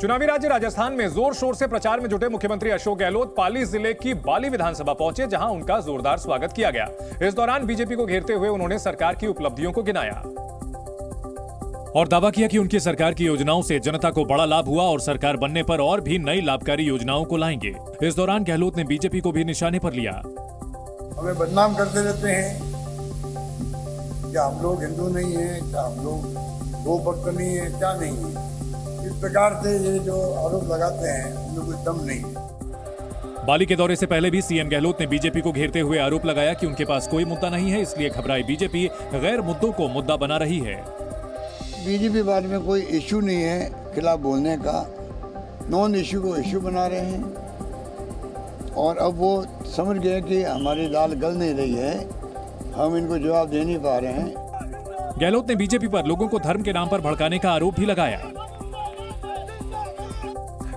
चुनावी राज्य राजस्थान में जोर शोर से प्रचार में जुटे मुख्यमंत्री अशोक गहलोत पाली जिले की बाली विधानसभा पहुंचे, जहां उनका जोरदार स्वागत किया गया। इस दौरान बीजेपी को घेरते हुए उन्होंने सरकार की उपलब्धियों को गिनाया और दावा किया कि उनकी सरकार की योजनाओं से जनता को बड़ा लाभ हुआ और सरकार बनने पर और भी नई लाभकारी योजनाओं को लाएंगे। इस दौरान गहलोत ने बीजेपी को भी निशाने पर लिया। हमें बदनाम करते रहते हैं क्या हम लोग हिंदू नहीं है, क्या हम लोग गो भक्त नहीं है, क्या नहीं है। इस प्रकार से ये जो आरोप लगाते हैं उनमें कोई दम नहीं है। बाली के दौरे से पहले भी सीएम गहलोत ने बीजेपी को घेरते हुए आरोप लगाया कि उनके पास कोई मुद्दा नहीं है, इसलिए घबराई बीजेपी गैर मुद्दों को मुद्दा बना रही है। बीजेपी बारे में कोई इश्यू नहीं है खिलाफ बोलने का, नॉन इश्यू को इश्यू बना रहे हैं और अब वो समझ गए कि हमारी दाल गल नहीं रही है, हम इनको जवाब दे नहीं पा रहे हैं। गहलोत ने बीजेपी पर लोगों को धर्म के नाम पर भड़काने का आरोप भी लगाया।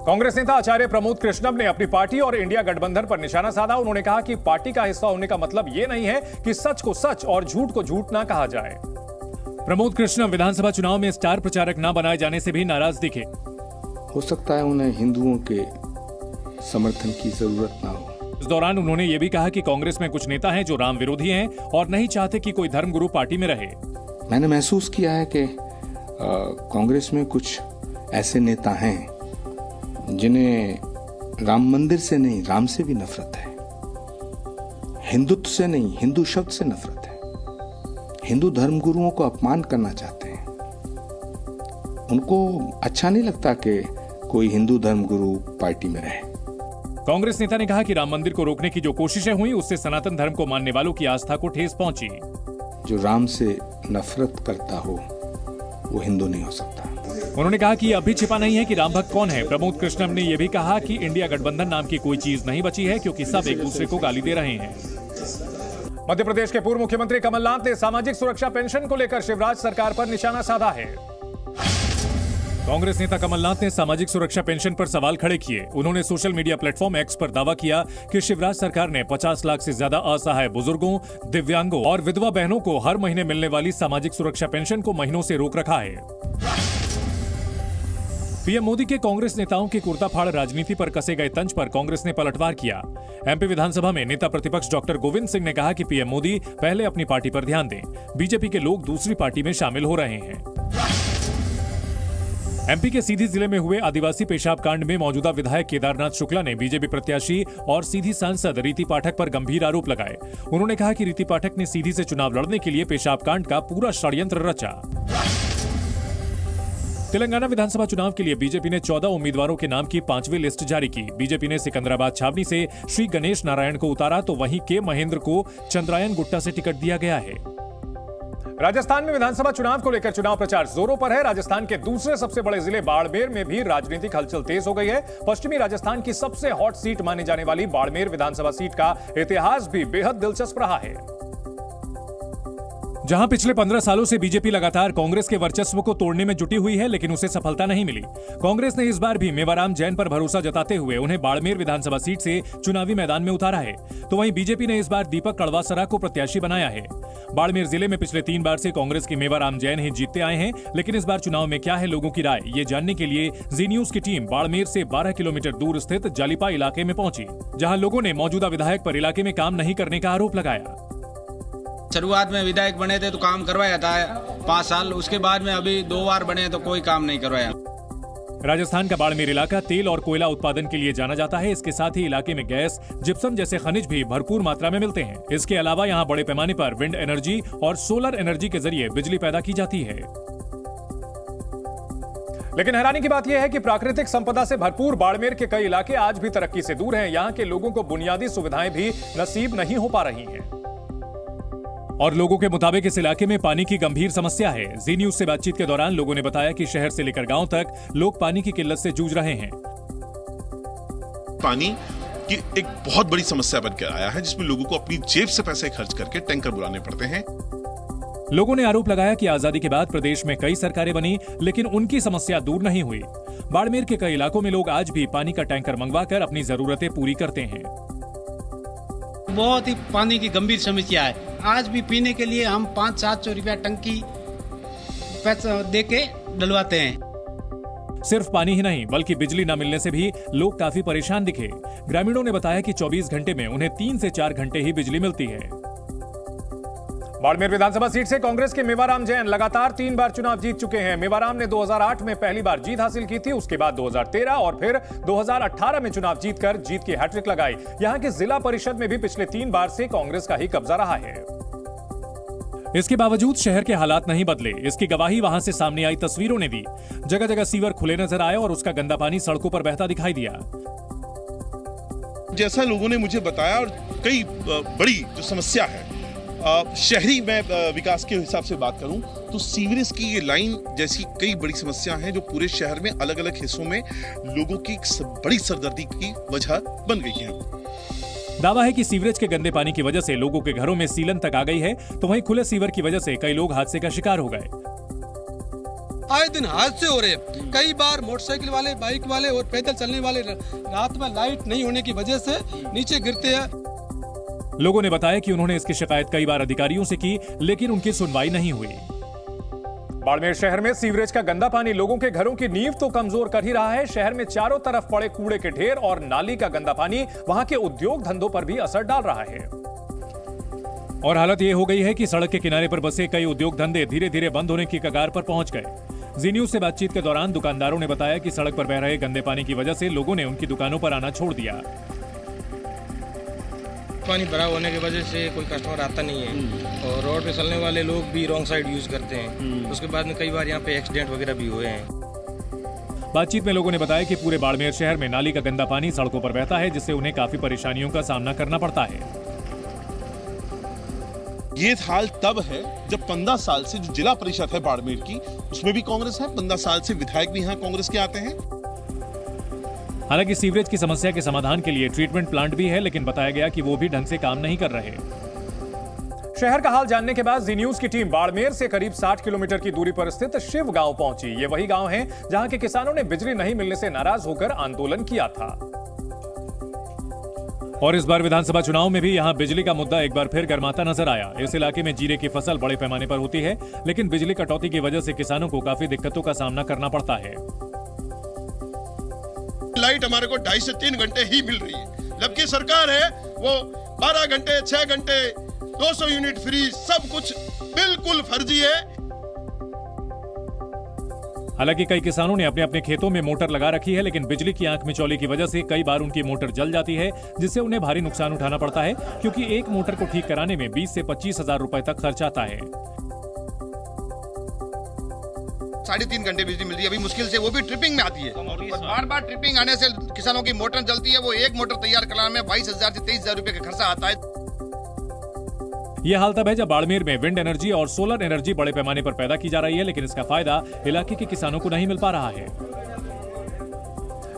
कांग्रेस नेता आचार्य प्रमोद कृष्णम ने अपनी पार्टी और इंडिया गठबंधन पर निशाना साधा। उन्होंने कहा कि पार्टी का हिस्सा होने का मतलब यह नहीं है कि सच को सच और झूठ को झूठ ना कहा जाए। प्रमोद कृष्णम विधानसभा चुनाव में स्टार प्रचारक न बनाए जाने से भी नाराज दिखे। हो सकता है उन्हें हिंदुओं के समर्थन की जरूरत ना हो। इस दौरान उन्होंने ये भी कहा कि कांग्रेस में कुछ नेता हैं जो राम विरोधी हैं और नहीं चाहते कि कोई धर्मगुरु पार्टी में रहे। मैंने महसूस किया है कि कांग्रेस में कुछ ऐसे नेता हैं जिन्हें राम मंदिर से नहीं, राम से भी नफरत है। हिंदुत्व से नहीं, हिंदू शब्द से नफरत है। हिंदू धर्मगुरुओं को अपमान करना चाहते हैं। उनको अच्छा नहीं लगता कि कोई हिंदू धर्मगुरु पार्टी में रहे। कांग्रेस नेता ने कहा कि राम मंदिर को रोकने की जो कोशिशें हुई उससे सनातन धर्म को मानने वालों की आस्था को ठेस पहुंची। जो राम से नफरत करता हो वो हिंदू नहीं हो सकता। उन्होंने कहा कि अभी छिपा नहीं है कि राम भक्त कौन है। प्रमोद कृष्णम ने यह भी कहा कि इंडिया गठबंधन नाम की कोई चीज नहीं बची है, क्योंकि सब एक दूसरे को गाली दे रहे हैं। मध्य प्रदेश के पूर्व मुख्यमंत्री कमलनाथ ने सामाजिक सुरक्षा पेंशन को लेकर शिवराज सरकार पर निशाना साधा है। कांग्रेस नेता कमलनाथ ने सामाजिक सुरक्षा पेंशन पर सवाल खड़े किए। उन्होंने सोशल मीडिया प्लेटफॉर्म एक्स पर दावा किया कि शिवराज सरकार ने 50 लाख से ज्यादा असहाय बुजुर्गों, दिव्यांगों और विधवा बहनों को हर महीने मिलने वाली सामाजिक सुरक्षा पेंशन को महीनों से रोक रखा है। पीएम मोदी के कांग्रेस नेताओं की कुर्ताफाड़ राजनीति पर कसे गए तंज पर कांग्रेस ने पलटवार किया। एमपी विधानसभा में नेता प्रतिपक्ष डॉक्टर गोविंद सिंह ने कहा कि पीएम मोदी पहले अपनी पार्टी पर ध्यान दें, बीजेपी के लोग दूसरी पार्टी में शामिल हो रहे हैं। एमपी के सीधी जिले में हुए आदिवासी पेशाब कांड में मौजूदा विधायक केदारनाथ शुक्ला ने बीजेपी प्रत्याशी और सीधी सांसद रीति पाठक पर गंभीर आरोप लगाए। उन्होंने कहा कि रीति पाठक ने सीधी से चुनाव लड़ने के लिए पेशाब कांड का पूरा षड्यंत्र रचा। तेलंगाना विधानसभा चुनाव के लिए बीजेपी ने 14 उम्मीदवारों के नाम की 5वीं लिस्ट जारी की। बीजेपी ने सिकंदराबाद छावनी से श्री गणेश नारायण को उतारा, तो वहीं के महेंद्र को चंद्रायन गुट्टा से टिकट दिया गया है। राजस्थान में विधानसभा चुनाव को लेकर चुनाव प्रचार जोरों पर है। राजस्थान के दूसरे सबसे बड़े जिले बाड़मेर में भी राजनीतिक हलचल तेज हो गई है। पश्चिमी राजस्थान की सबसे हॉट सीट मानी जाने वाली बाड़मेर विधानसभा सीट का इतिहास भी बेहद दिलचस्प रहा है। जहां पिछले 15 सालों से बीजेपी लगातार कांग्रेस के वर्चस्व को तोड़ने में जुटी हुई है, लेकिन उसे सफलता नहीं मिली। कांग्रेस ने इस बार भी मेवाराम जैन पर भरोसा जताते हुए उन्हें बाड़मेर विधानसभा सीट से चुनावी मैदान में उतारा है। तो वहीं बीजेपी ने इस बार दीपक कड़वासरा को प्रत्याशी बनाया है। बाड़मेर जिले में पिछले 3 बार से कांग्रेस के मेवाराम जैन ही जीतते आए हैं, लेकिन इस बार चुनाव में क्या है लोगों की राय, ये जानने के लिए जी न्यूज की टीम बाड़मेर से 12 किलोमीटर दूर स्थित जालिपा इलाके में पहुंची, जहां लोगों ने मौजूदा विधायक पर इलाके में काम नहीं करने का आरोप लगाया। शुरुआत में विधायक बने थे तो काम करवाया था 5 साल, उसके बाद में अभी 2 बार बने तो कोई काम नहीं करवाया। राजस्थान का बाड़मेर इलाका तेल और कोयला उत्पादन के लिए जाना जाता है। इसके साथ ही इलाके में गैस, जिप्सम जैसे खनिज भी भरपूर मात्रा में मिलते हैं। इसके अलावा यहाँ बड़े पैमाने पर विंड एनर्जी और सोलर एनर्जी के जरिए बिजली पैदा की जाती है। लेकिन हैरानी की बात यह है कि प्राकृतिक संपदा से भरपूर बाड़मेर के कई इलाके आज भी तरक्की से दूर हैं। यहाँ के लोगों को बुनियादी सुविधाएं भी नसीब नहीं हो पा रही हैं और लोगों के मुताबिक इस इलाके में पानी की गंभीर समस्या है। जी न्यूज से बातचीत के दौरान लोगों ने बताया कि शहर से लेकर गांव तक लोग पानी की किल्लत से जूझ रहे हैं। पानी की एक बहुत बड़ी समस्या बनकर आया है, जिसमें लोगों को अपनी जेब से पैसे खर्च करके टैंकर बुलाने पड़ते हैं। लोगों ने आरोप लगाया कि आजादी के बाद प्रदेश में कई सरकारें बनी, लेकिन उनकी समस्या दूर नहीं हुई। बाड़मेर के कई इलाकों में लोग आज भी पानी का टैंकर मंगवाकर अपनी जरूरतें पूरी करते हैं। बहुत ही पानी की गंभीर समस्या है। आज भी पीने के लिए हम 500-700 रुपया टंकी पैसा दे के डलवाते हैं। सिर्फ पानी ही नहीं बल्कि बिजली न मिलने से भी लोग काफी परेशान दिखे। ग्रामीणों ने बताया कि 24 घंटे में उन्हें 3 से 4 घंटे ही बिजली मिलती है। बाड़मेर विधानसभा सीट से कांग्रेस के मेवाराम जैन लगातार 3 बार चुनाव जीत चुके हैं। मेवाराम ने 2008 में पहली बार जीत हासिल की थी, उसके बाद 2013 और फिर 2018 में चुनाव जीतकर जीत की हैट्रिक लगाई। यहां की जिला परिषद में भी पिछले 3 बार से कांग्रेस का ही कब्जा रहा है। इसके बावजूद शहर के हालात नहीं बदले। इसकी गवाही वहां से सामने आई तस्वीरों ने दी। जगह जगह सीवर खुले नजर आए और उसका गंदा पानी सड़कों पर बहता दिखाई दिया। जैसा लोगों ने मुझे बताया, और कई बड़ी जो समस्या है शहरी में विकास के हिसाब से बात करूं तो सीवरेज की ये लाइन जैसी कई बड़ी समस्या हैं जो पूरे शहर में अलग अलग हिस्सों में लोगों की बड़ी सरदर्दी की वजह बन गई है। दावा है कि सीवरेज के गंदे पानी की वजह से लोगों के घरों में सीलन तक आ गई है, तो वहीं खुले सीवर की वजह से कई लोग हादसे का शिकार हो गए। आए दिन हादसे हो रहे हैं। कई बार मोटरसाइकिल वाले, बाइक वाले और पैदल चलने वाले रात में लाइट नहीं होने की वजह से नीचे गिरते हैं। लोगों ने बताया कि उन्होंने इसकी शिकायत कई बार अधिकारियों से की, लेकिन उनकी सुनवाई नहीं हुई। बाड़मेर शहर में सीवरेज का गंदा पानी लोगों के घरों की नींव तो कमजोर कर ही रहा है। शहर में चारों तरफ पड़े कूड़े के ढेर और नाली का गंदा पानी वहां के उद्योग धंधों पर भी असर डाल रहा है। और हालत यह हो गई है कि सड़क के किनारे पर बसे कई उद्योग धंधे धीरे धीरे बंद होने की कगार पर पहुंच गए। जी न्यूज से बातचीत के दौरान दुकानदारों ने बताया कि सड़क पर बह रहे गंदे पानी की वजह से लोगों ने उनकी दुकानों पर आना छोड़ दिया। पानी भरा होने की वजह से कोई कस्टमर आता नहीं है और रोड पे चलने वाले लोग भी रॉन्ग साइड यूज करते हैं। उसके बाद में कई बार यहाँ पे एक्सीडेंट वगैरह भी हुए हैं। बातचीत में लोगों ने बताया कि पूरे बाड़मेर शहर में नाली का गंदा पानी सड़कों पर बहता है, जिससे उन्हें काफी परेशानियों का सामना करना पड़ता है। ये हाल तब है जब 15 साल से जो जिला परिषद है बाड़मेर की, उसमें भी कांग्रेस है। 15 साल से विधायक भी यहाँ कांग्रेस के आते हैं। हालांकि सीवरेज की समस्या के समाधान के लिए ट्रीटमेंट प्लांट भी है, लेकिन बताया गया कि वो भी ढंग से काम नहीं कर रहे। शहर का हाल जानने के बाद जी न्यूज की टीम बाड़मेर से करीब 60 किलोमीटर की दूरी पर स्थित शिव गांव पहुंची। ये वही गांव है जहां के किसानों ने बिजली नहीं मिलने से नाराज होकर आंदोलन किया था। और इस बार विधानसभा चुनाव में भी यहां बिजली का मुद्दा एक बार फिर गर्माता नजर आया। इस इलाके में जीरे की फसल बड़े पैमाने पर होती है, लेकिन बिजली कटौती की वजह से किसानों को काफी दिक्कतों का सामना करना पड़ता है। लाइट हमारे को 2.5 से 3 घंटे ही मिल रही है, जबकि सरकार है वो 12 घंटे, 6 घंटे, 200 यूनिट फ्री, सब कुछ बिल्कुल फर्जी है। हालांकि कई किसानों ने अपने अपने खेतों में मोटर लगा रखी है, लेकिन बिजली की आंख मिचौली की वजह से कई बार उनकी मोटर जल जाती है, जिससे उन्हें भारी नुकसान उठाना पड़ता है, क्योंकि एक मोटर को ठीक कराने में 20 से 25 हजार रुपए तक खर्च आता है। 3.5 घंटे बिजली मिलती है अभी मुश्किल से, वो भी ट्रिपिंग में आती है और बार बार ट्रिपिंग आने से किसानों की मोटर जलती है। वो एक मोटर तैयार कराने में 22,000 से 23,000 रुपए का खर्चा आता है। यह हाल तब है जब बाड़मेर में विंड एनर्जी और सोलर एनर्जी बड़े पैमाने पर पैदा की जा रही है, लेकिन इसका फायदा इलाके के किसानों को नहीं मिल पा रहा है।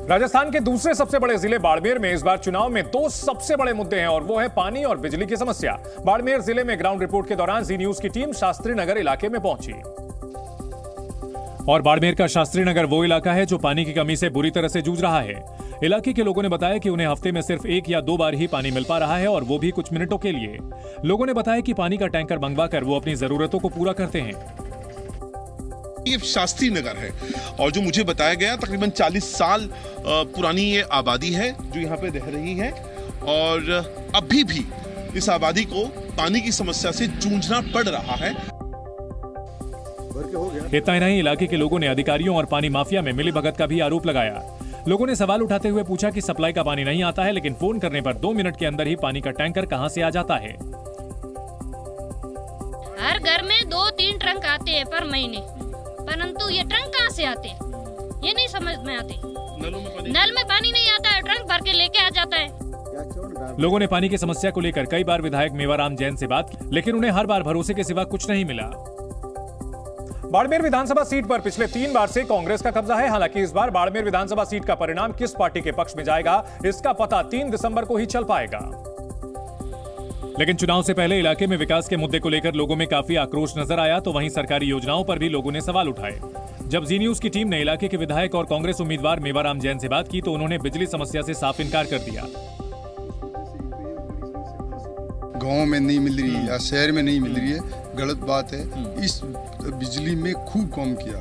राजस्थान के दूसरे सबसे बड़े जिले बाड़मेर में इस बार चुनाव में 2 सबसे बड़े मुद्दे हैं, और वो है पानी और बिजली की समस्या। बाड़मेर जिले में ग्राउंड रिपोर्ट के दौरान जी न्यूज की टीम शास्त्री नगर इलाके में पहुंची। और बाड़मेर का शास्त्री नगर वो इलाका है जो पानी की कमी से बुरी तरह से जूझ रहा है। इलाके के लोगों ने बताया कि उन्हें हफ्ते में सिर्फ 1 या 2 बार ही पानी मिल पा रहा है, और वो भी कुछ मिनटों के लिए। लोगों ने बताया कि पानी का टैंकर मंगवाकर वो अपनी जरूरतों को पूरा करते हैं। ये शास्त्री नगर है और जो मुझे बताया गया तकरीबन 40 साल पुरानी ये आबादी है जो यहाँ पे रह रही है, और अभी भी इस आबादी को पानी की समस्या से जूझना पड़ रहा है। इतना ही नहीं, इलाके के लोगों ने अधिकारियों और पानी माफिया में मिलीभगत का भी आरोप लगाया। लोगों ने सवाल उठाते हुए पूछा कि सप्लाई का पानी नहीं आता है, लेकिन फोन करने पर 2 मिनट के अंदर ही पानी का टैंकर कहां से आ जाता है। हर घर में 2-3 ट्रंक आते हैं पर महीने, परंतु ये ट्रंक कहां से आते हैं ये नहीं समझ में आते। नल में पानी नहीं आता है, ट्रंक भर के लेके आ जाता है। लोगों ने पानी की समस्या को लेकर कई बार विधायक मेवाराम जैन से बात की, लेकिन उन्हें हर बार भरोसे के सिवा कुछ नहीं मिला। बाड़मेर विधानसभा सीट पर पिछले 3 बार से कांग्रेस का कब्जा है। हालांकि इस बार बाड़मेर विधानसभा सीट का परिणाम किस पार्टी के पक्ष में जाएगा, इसका पता 3 दिसंबर को ही चल पाएगा। लेकिन चुनाव से पहले इलाके में विकास के मुद्दे को लेकर लोगों में काफी आक्रोश नजर आया, तो वहीं सरकारी योजनाओं पर भी लोगों ने सवाल उठाए। जब जी न्यूज की टीम ने इलाके के विधायक और कांग्रेस उम्मीदवार मेवाराम जैन से बात की, तो उन्होंने बिजली समस्या से साफ इनकार कर दिया। गांव में नहीं मिल रही या शहर में नहीं मिल रही है, गलत बात है। इस बिजली में खूब कम किया।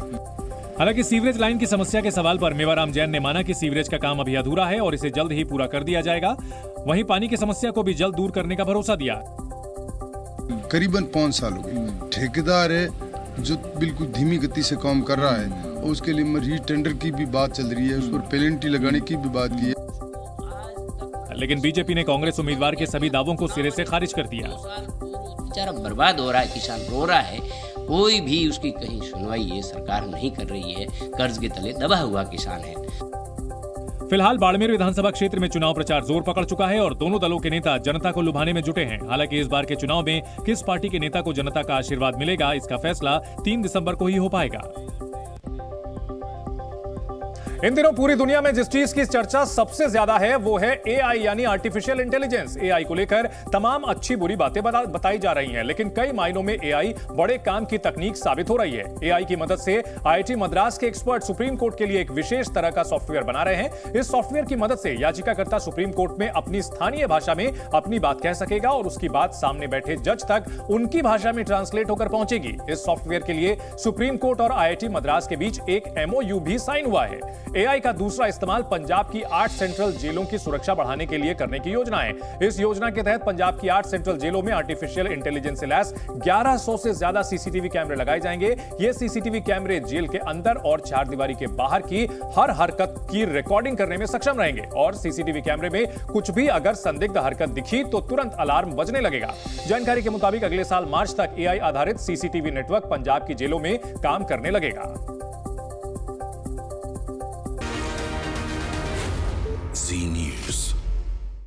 हालांकि सीवरेज लाइन की समस्या के सवाल पर मेवाराम जैन ने माना कि सीवरेज का काम अभी अधूरा है और इसे जल्द ही पूरा कर दिया जाएगा। वहीं पानी की समस्या को भी जल्द दूर करने का भरोसा दिया। करीबन 5 साल हो गए। ठेकेदार है जो बिल्कुल धीमी गति से काम कर रहा है और उसके लिए री-टेंडर की भी बात चल रही है, उस पर पेनल्टी लगाने की भी बात की है। लेकिन बीजेपी ने कांग्रेस उम्मीदवार के सभी दावों को सिरे से खारिज कर दिया। बेचारा बर्बाद हो रहा है, किसान रो रहा है, कोई भी उसकी कहीं सुनवाई ये सरकार नहीं कर रही है। कर्ज के तले दबा हुआ किसान है। फिलहाल बाड़मेर विधानसभा क्षेत्र में चुनाव प्रचार जोर पकड़ चुका है और दोनों दलों के नेता जनता को लुभाने में जुटे हैं। हालांकि इस बार के चुनाव में किस पार्टी के नेता को जनता का आशीर्वाद मिलेगा, इसका फैसला 3 दिसंबर को ही हो पाएगा। इन दिनों पूरी दुनिया में जिस चीज की चर्चा सबसे ज्यादा है वो है एआई यानी आर्टिफिशियल इंटेलिजेंस। एआई को लेकर तमाम अच्छी बुरी बातें बताई जा रही हैं, लेकिन कई मायनों में एआई बड़े काम की तकनीक साबित हो रही है। एआई की मदद से आईआईटी मद्रास के एक्सपर्ट सुप्रीम कोर्ट के लिए एक विशेष तरह का सॉफ्टवेयर बना रहे हैं। इस सॉफ्टवेयर की मदद से याचिकाकर्ता सुप्रीम कोर्ट में अपनी स्थानीय भाषा में अपनी बात कह सकेगा और उसकी बात सामने बैठे जज तक उनकी भाषा में ट्रांसलेट होकर पहुंचेगी। इस सॉफ्टवेयर के लिए सुप्रीम कोर्ट और आईआईटी मद्रास के बीच एक एमओयू भी साइन हुआ है। एआई का दूसरा इस्तेमाल पंजाब की 8 सेंट्रल जेलों की सुरक्षा बढ़ाने के लिए करने की योजना है। इस योजना के तहत पंजाब की 8 सेंट्रल जेलों में आर्टिफिशियल इंटेलिजेंस से लैस 1100 से ज्यादा सीसीटीवी कैमरे लगाए जाएंगे। ये सीसीटीवी कैमरे जेल के अंदर और 4 दीवारी के बाहर की हर हरकत की रिकॉर्डिंग करने में सक्षम रहेंगे और सीसीटीवी कैमरे में कुछ भी अगर संदिग्ध हरकत दिखी तो तुरंत अलार्म बजने लगेगा। जानकारी के मुताबिक अगले साल मार्च तक एआई आधारित सीसीटीवी नेटवर्क पंजाब की जेलों में काम करने लगेगा।